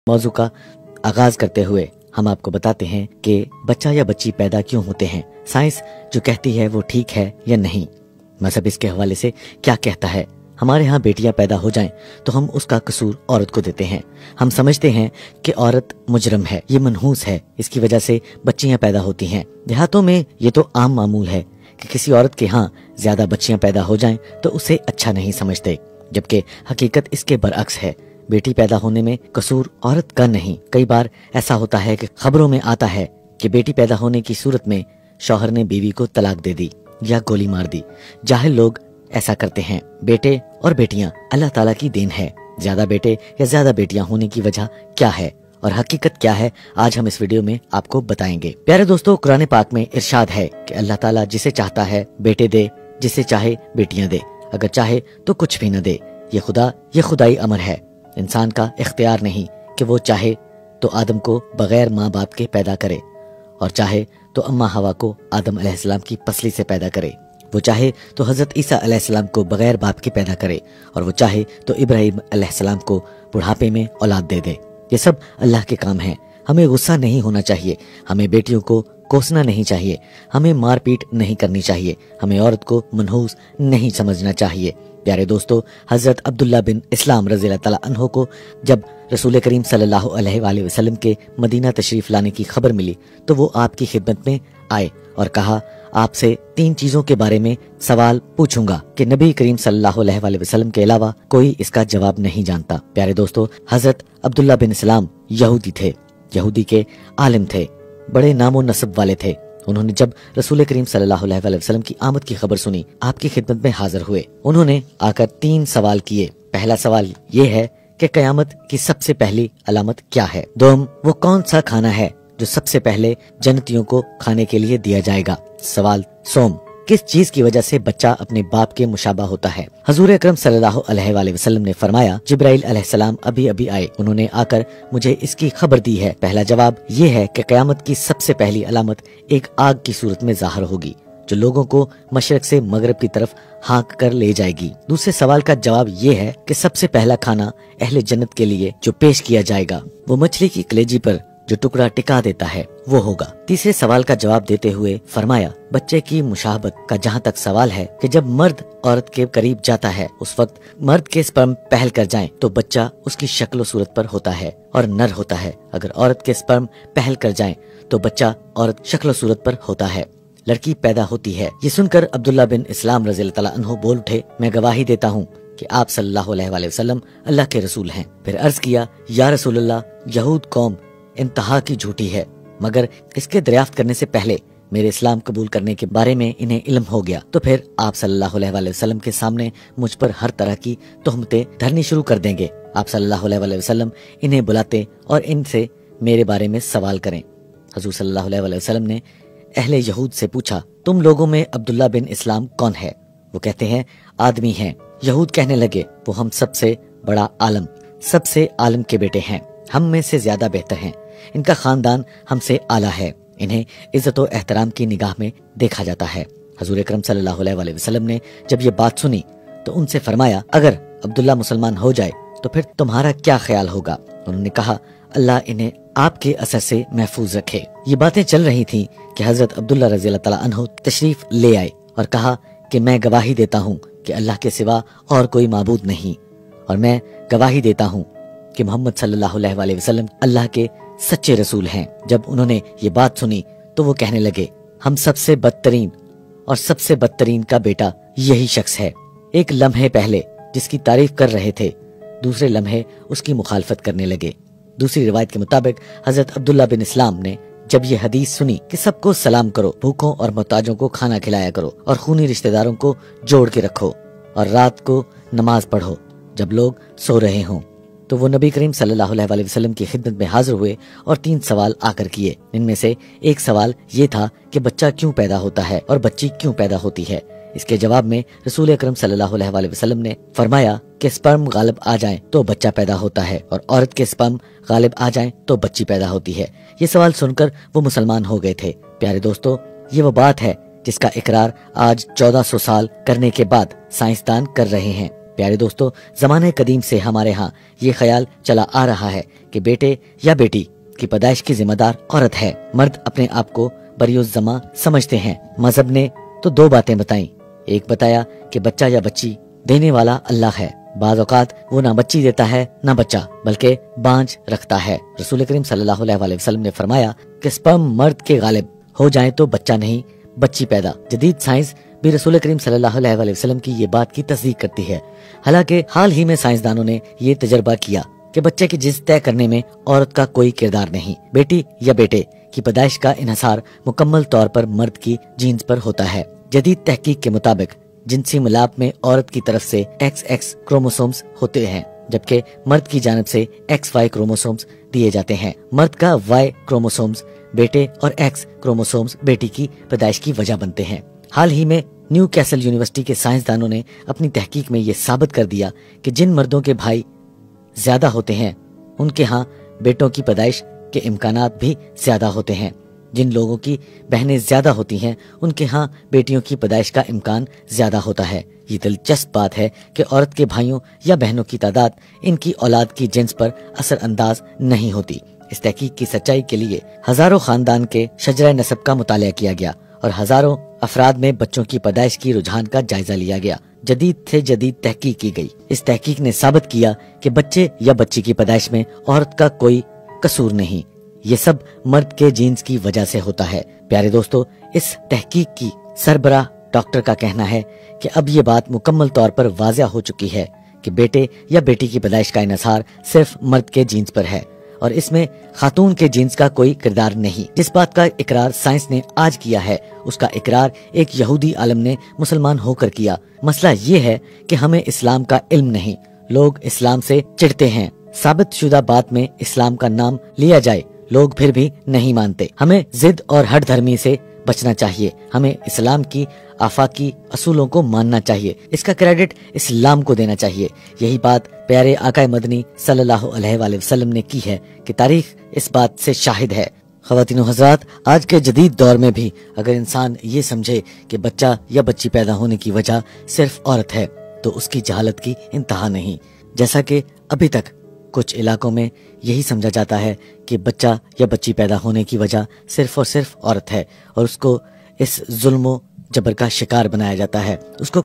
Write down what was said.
मौजू का आगाज करते हुए हम आपको बताते हैं कि बच्चा या बच्ची पैदा क्यों होते हैं। साइंस जो कहती है वो ठीक है या नहीं, मजहब इसके हवाले से क्या कहता है। हमारे यहाँ बेटियां पैदा हो जाएं तो हम उसका कसूर औरत को देते हैं। हम समझते हैं कि औरत मुजरम है, ये मनहूस है, इसकी वजह से बच्चियां पैदा होती हैं। देहातों में ये तो आम मामूल है कि किसी औरत के यहाँ ज्यादा बच्चियां पैदा हो जाएं तो उसे अच्छा नहीं समझते, जबकि हकीकत इसके बरअक्स है। बेटी पैदा होने में कसूर औरत का नहीं। कई बार ऐसा होता है कि खबरों में आता है कि बेटी पैदा होने की सूरत में शौहर ने बीवी को तलाक दे दी या गोली मार दी। जाहिल लोग ऐसा करते हैं। बेटे और बेटियां अल्लाह ताला की देन है। ज्यादा बेटे या ज्यादा बेटियां होने की वजह क्या है और हकीकत क्या है, आज हम इस वीडियो में आपको बताएंगे। प्यारे दोस्तों, कुरान पाक में इरशाद है कि अल्लाह ताला जिसे चाहता है बेटे दे, जिसे चाहे बेटियां दे, अगर चाहे तो कुछ भी न दे। ये खुदाई अमर है। इंसान का इख्तियार नहीं कि वो चाहे तो आदम को बगैर माँ बाप के पैदा करे और चाहे तो अम्मा हवा को आदम अलैहिस्सलाम की पसली से पैदा करे। वो चाहे तो हजरत ईसा अलैहिस्सलाम को बगैर बाप के पैदा करे और वो चाहे तो इब्राहिम अलैहिस्सलाम को बुढ़ापे में औलाद दे दे। ये सब अल्लाह के काम है। हमें गुस्सा नहीं होना चाहिए, हमें बेटियों को कोसना नहीं चाहिए, हमें मारपीट नहीं करनी चाहिए, हमें औरत को मनहूस नहीं समझना चाहिए। प्यारे दोस्तों, हजरत अब्दुल्ला बिन इस्लाम रज़ियल्लाहु तआला अन्हु को जब रसूल करीम सल्लल्लाहु अलैहि वसल्लम के मदीना तशरीफ लाने की खबर मिली तो वो आपकी खिदमत में आए और कहा, आपसे 3 चीजों के बारे में सवाल पूछूंगा कि नबी करीम सल्लल्लाहु अलैहि वसल्लम के अलावा कोई इसका जवाब नहीं जानता। प्यारे दोस्तों, हजरत अब्दुल्ला बिन इस्लाम यहूदी थे, यहूदी के आलिम थे, बड़े नामो नसब वाले थे। उन्होंने जब रसूल करीम सल्लल्लाहु अलैहि वसल्लम की आमद की खबर सुनी, आपकी खिदमत में हाजिर हुए। उन्होंने आकर 3 सवाल किए। पहला सवाल ये है कि कयामत की सबसे पहली अलामत क्या है। दोम, वो कौन सा खाना है जो सबसे पहले जन्नतियों को खाने के लिए दिया जाएगा। सवाल सोम, किस चीज की वजह से बच्चा अपने बाप के मुशाबा होता है। हजूर अकरम सल्लल्लाहु अलैहि वसल्लम ने फरमाया, जिब्राइल अलैहिस्सलाम अभी अभी आए, उन्होंने आकर मुझे इसकी खबर दी है। पहला जवाब ये है कि कयामत की सबसे पहली अलामत एक आग की सूरत में ज़ाहिर होगी जो लोगों को मशरक से मगरब की तरफ हाँक कर ले जाएगी। दूसरे सवाल का जवाब ये है कि सबसे पहला खाना अहले जन्नत के लिए जो पेश किया जाएगा वो मछली की कलेजी पर जो टुकड़ा टिका देता है वो होगा। तीसरे सवाल का जवाब देते हुए फरमाया, बच्चे की मुशाहबत का जहाँ तक सवाल है कि जब मर्द औरत के करीब जाता है उस वक्त मर्द के स्पर्म पहल कर जाएं तो बच्चा उसकी शक्ल सूरत पर होता है और नर होता है। अगर औरत के स्पर्म पहल कर जाएं तो बच्चा औरत शक्ल सूरत पर होता है, लड़की पैदा होती है। ये सुनकर अब्दुल्ला बिन इस्लाम रज़ियल्लाहु तआला अन्हु बोल उठे, मैं गवाही देता हूँ कि आप सल्लल्लाहु अलैहि वसल्लम अल्लाह के रसूल हैं। फिर अर्ज किया, या रसूलल्लाह, यहूद कौम इंतहा की झूठी है, मगर इसके दरियाफ्त करने से पहले मेरे इस्लाम कबूल करने के बारे में इन्हें इल्म हो गया तो फिर आप सल्लल्लाहु अलैहि वसल्लम के सामने मुझ पर हर तरह की तोहमतें धरनी शुरू कर देंगे। आप सल्लल्लाहु अलैहि वसल्लम इन्हें बुलाते और इनसे मेरे बारे में सवाल करें। हुजूर सल्लल्लाहु अलैहि वसल्लम ने अहले यहूद से पूछा, तुम लोगों में अब्दुल्ला बिन इस्लाम कौन है। वो कहते हैं, आदमी हैं। यहूद कहने लगे, वो हम सबसे बड़ा आलम, सबसे आलम के बेटे हैं, हम में से ज्यादा बेहतर हैं, इनका खानदान हमसे आला है, इन्हें इज्जत और एहतराम की निगाह में देखा जाता है। हजूर अकरम सल्लल्लाहु अलैहि वसल्लम ने जब ये बात सुनी तो उनसे फरमाया, अगर अब्दुल्ला मुसलमान हो जाए तो फिर तुम्हारा क्या ख्याल होगा। उन्होंने कहा, अल्लाह इन्हें आपके असर से महफूज रखे। ये बातें चल रही थी कि हजरत अब्दुल्ला रज़ियल्लाहु तआला अन्हु तशरीफ ले आए और कहा कि मैं गवाही देता हूँ कि अल्लाह के सिवा और कोई माबूद नहीं और मैं गवाही देता हूँ कि मोहम्मद सल्लल्लाहु अलैहि वसल्लम अल्लाह के सच्चे रसूल हैं। जब उन्होंने ये बात सुनी तो वो कहने लगे, हम सबसे बदतरीन और सबसे बदतरीन का बेटा यही शख्स है। एक लम्हे पहले जिसकी तारीफ कर रहे थे, दूसरे लम्हे उसकी मुखालफत करने लगे। दूसरी रिवायत के मुताबिक हजरत अब्दुल्ला बिन इस्लाम ने जब ये हदीस सुनी कि सबको सलाम करो, भूखों और मोहताजों को खाना खिलाया करो और खूनी रिश्तेदारों को जोड़ के रखो और रात को नमाज पढ़ो जब लोग सो रहे हों, तो वो नबी करीम सल्लल्लाहु अलैहि वसल्लम की खिदमत में हाजिर हुए और 3 सवाल आकर किए। इनमें से एक सवाल ये था कि बच्चा क्यों पैदा होता है और बच्ची क्यों पैदा होती है। इसके जवाब में रसूल अकरम सल्लल्लाहु अलैहि वसल्लम ने फरमाया कि स्पर्म गालिब आ जाएं तो बच्चा पैदा होता है और औरत के स्पर्म गालिब आ जाएं तो बच्ची पैदा होती है। ये सवाल सुनकर वो मुसलमान हो गए थे। प्यारे दोस्तों, ये वो बात है जिसका इकरार आज 1400 साल करने के बाद साइंसदान कर रहे हैं। پیارے دوستو، زمانہ قدیم سے ہمارے ہاں یہ خیال چلا آ رہا ہے کہ بیٹے یا بیٹی کی پیدائش کی ذمہ دار عورت ہے۔ مرد اپنے آپ کو بریالزماں سمجھتے ہیں۔ مذہب نے تو دو باتیں بتائیں، ایک بتایا کہ بچہ یا بچی دینے والا اللہ ہے، بعض اوقات وہ نہ بچی دیتا ہے نہ بچہ بلکہ بانجھ رکھتا ہے۔ رسول کریم صلی اللہ علیہ وسلم نے فرمایا کہ سپرم مرد کے غالب ہو جائیں تو بچہ نہیں بچی پیدا۔ جدید سائنس بھی رسول کریم صلی اللہ علیہ وسلم کی یہ بات کی تصدیق کرتی ہے۔ حالانکہ حال ہی میں سائنسدانوں نے یہ تجربہ کیا کہ بچے کی جنس طے کرنے میں عورت کا کوئی کردار نہیں، بیٹی یا بیٹے کی پیدائش کا انحصار مکمل طور پر مرد کی جینز پر ہوتا ہے۔ جدید تحقیق کے مطابق جنسی ملاپ میں عورت کی طرف سے XX کروموسومز ہوتے ہیں، جبکہ مرد کی جانب سے XY کروموسومز دیے جاتے ہیں۔ مرد کا Y کروموسومز بیٹے اور X کروموسومز بیٹی کی پیدائش کی وجہ بنتے ہیں۔ حال ہی میں نیو کیسل یونیورسٹی کے سائنسدانوں نے اپنی تحقیق میں یہ ثابت کر دیا کہ جن مردوں کے بھائی زیادہ ہوتے ہیں ان کے ہاں بیٹوں کی پیدائش کے امکانات بھی زیادہ ہوتے ہیں، جن لوگوں کی بہنیں زیادہ ہوتی ہیں ان کے ہاں بیٹیوں کی پیدائش کا امکان زیادہ ہوتا ہے۔ یہ دلچسپ بات ہے کہ عورت کے بھائیوں یا بہنوں کی تعداد ان کی اولاد کی جنس پر اثر انداز نہیں ہوتی۔ اس تحقیق کی سچائی کے لیے ہزاروں خاندان کے شجرہ نسب کا مطالعہ کیا گیا اور ہزاروں افراد میں بچوں کی پیدائش کی رجحان کا جائزہ لیا گیا۔ جدید سے جدید تحقیق کی گئی۔ اس تحقیق نے ثابت کیا کہ بچے یا بچی کی پیدائش میں عورت کا کوئی قصور نہیں، یہ سب مرد کے جینز کی وجہ سے ہوتا ہے۔ پیارے دوستو، اس تحقیق کی سربراہ ڈاکٹر کا کہنا ہے کہ اب یہ بات مکمل طور پر واضح ہو چکی ہے کہ بیٹے یا بیٹی کی پیدائش کا انحصار صرف مرد کے جینز پر ہے اور اس میں خاتون کے جینز کا کوئی کردار نہیں۔ جس بات کا اقرار سائنس نے آج کیا ہے اس کا اقرار ایک یہودی عالم نے مسلمان ہو کر کیا۔ مسئلہ یہ ہے کہ ہمیں اسلام کا علم نہیں، لوگ اسلام سے چڑھتے ہیں۔ ثابت شدہ بات میں اسلام کا نام لیا جائے لوگ پھر بھی نہیں مانتے۔ ہمیں ضد اور ہٹ دھرمی سے بچنا چاہیے، ہمیں اسلام کی آفاقی اصولوں کو ماننا چاہیے، اس کا کریڈٹ اسلام کو دینا چاہیے۔ یہی بات پیارے آقا مدنی صلی اللہ علیہ وآلہ وسلم نے کی ہے کہ تاریخ اس بات سے شاہد ہے۔ خواتین و حضرات، آج کے جدید دور میں بھی اگر انسان یہ سمجھے کہ بچہ یا بچی پیدا ہونے کی وجہ صرف عورت ہے تو اس کی جہالت کی انتہا نہیں۔ جیسا کہ ابھی تک کچھ علاقوں میں یہی سمجھا جاتا ہے کہ بچہ یا بچی پیدا ہونے کی وجہ صرف اور صرف عورت ہے اور اس کو اس ظلم و جبر کا شکار بنایا جاتا ہے، اس کو